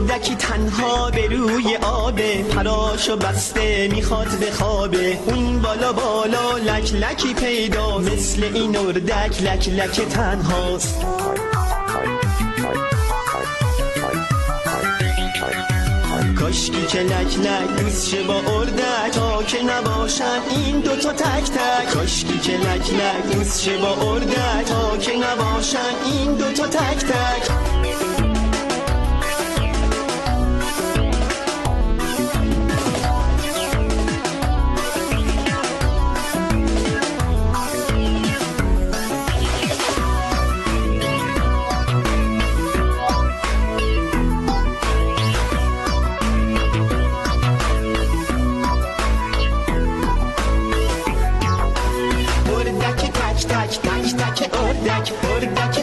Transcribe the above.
اردکی تنها به روی آبه، پراشو بسته میخواد به خوابه. اون بالا بالا لک لکی پیدا، مثل این اردک لک لک تنهاست. کاشکی که لک لک دوست شه با اردک، تا که نباشن این دوتا تک تک. کاشکی که لک لک دوست شه با اردک، تا که نباشن این دوتا تک تک. تک تک تک تک اردک، اردک